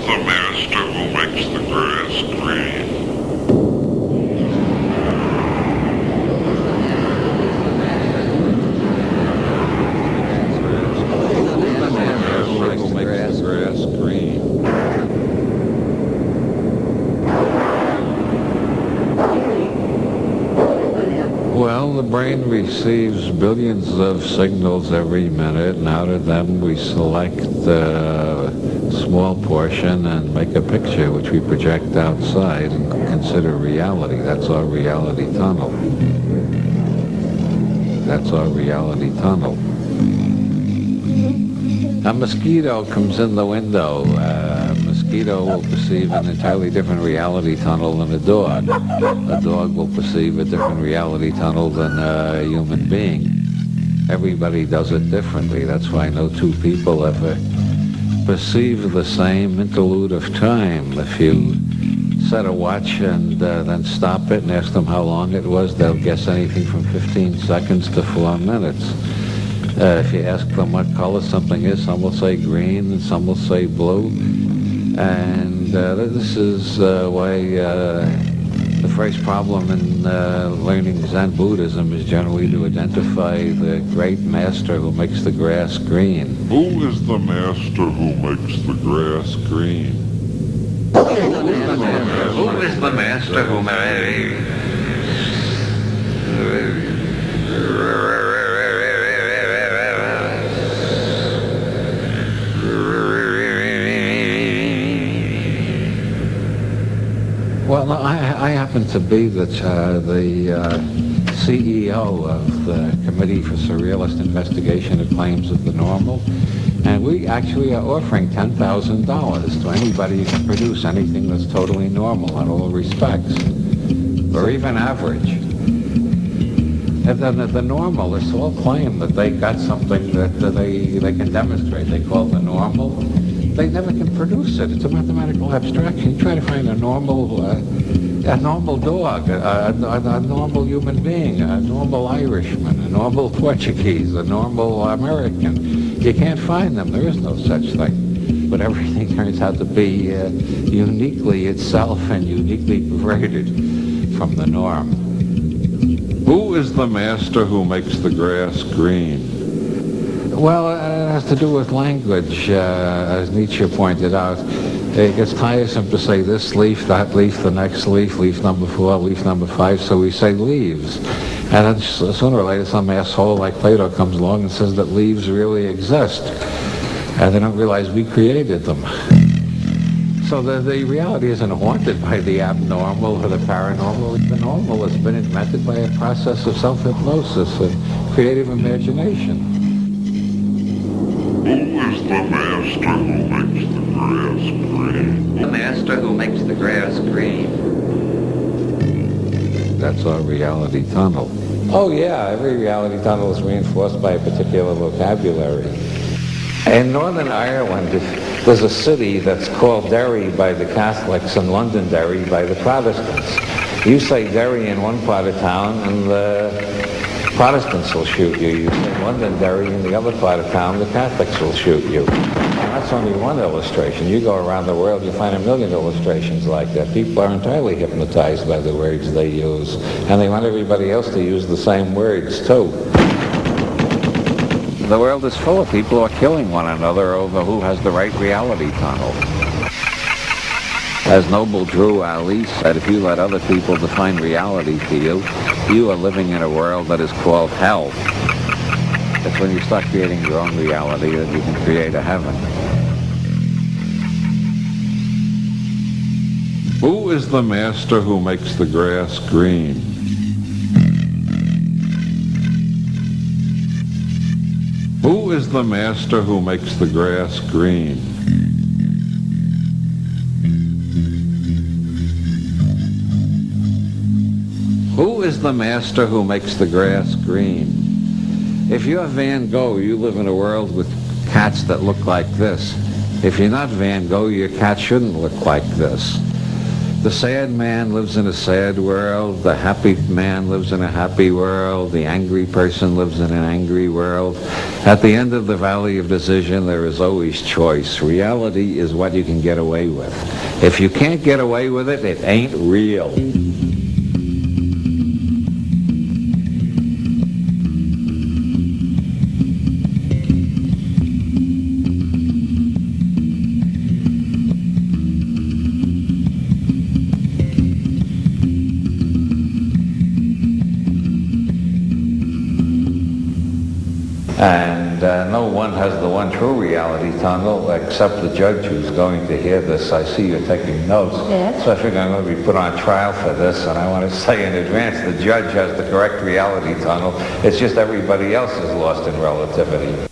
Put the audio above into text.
the master who makes the grass green? Well, the brain receives billions of signals every minute, and out of them we select a small portion and make a picture which we project outside and consider reality. That's our reality tunnel. That's our reality tunnel. A mosquito comes in the window. A mosquito will perceive an entirely different reality tunnel than a dog. A dog will perceive a different reality tunnel than a human being. Everybody does it differently. That's why no two people ever perceive the same interlude of time. If you set a watch and then stop it and ask them how long it was, they'll guess anything from 15 seconds to 4 minutes. If you ask them what color something is, some will say green and some will say blue. And this is why the first problem in learning Zen Buddhism is generally to identify the great master who makes the grass green. Who is the master who makes the grass green? Who is the master who makes... Well, I happen to be the CEO of the Committee for Surrealist Investigation of Claims of the Normal, and we actually are offering $10,000 to anybody who can produce anything that's totally normal in all respects, or even average. And then the normalists all claim that they got something that they can demonstrate. They call the normal. They never can produce it. It's a mathematical abstraction. You try to find a normal dog, a normal human being, a normal Irishman, a normal Portuguese, a normal American. You can't find them. There is no such thing. But everything turns out to be uniquely itself and uniquely perverted from the norm. Who is the master who makes the grass green? Well, it has to do with language, as Nietzsche pointed out. It gets tiresome to say this leaf, that leaf, the next leaf, leaf number 4, leaf number 5, so we say leaves. And then sooner or later some asshole like Plato comes along and says that leaves really exist. And they don't realize we created them. So the reality isn't haunted by the abnormal or the paranormal. The normal has been invented by a process of self-hypnosis and creative imagination. Who is the master who makes the grass green? The master who makes the grass green. That's our reality tunnel. Oh yeah, every reality tunnel is reinforced by a particular vocabulary. In Northern Ireland, there's a city that's called Derry by the Catholics and Londonderry by the Protestants. You say Derry in one part of town and the Protestants will shoot you. You say Londonderry in the other part of town, the Catholics will shoot you. And that's only one illustration. You go around the world, you find a million illustrations like that. People are entirely hypnotized by the words they use. And they want everybody else to use the same words too. The world is full of people who are killing one another over who has the right reality tunnel. As Noble Drew Ali said, if you let other people define reality for you, you are living in a world that is called hell. It's when you start creating your own reality that you can create a heaven. Who is the master who makes the grass green? Who is the master who makes the grass green? Who is the master who makes the grass green? If you're Van Gogh, you live in a world with cats that look like this. If you're not Van Gogh, your cat shouldn't look like this. The sad man lives in a sad world. The happy man lives in a happy world. The angry person lives in an angry world. At the end of the valley of decision, there is always choice. Reality is what you can get away with. If you can't get away with it, it ain't real. And no one has the one true reality tunnel except the judge who's going to hear this. I see you're taking notes. Yes. Especially I'm going to be put on trial for this, and I want to say in advance, the judge has the correct reality tunnel. It's just everybody else is lost in relativity.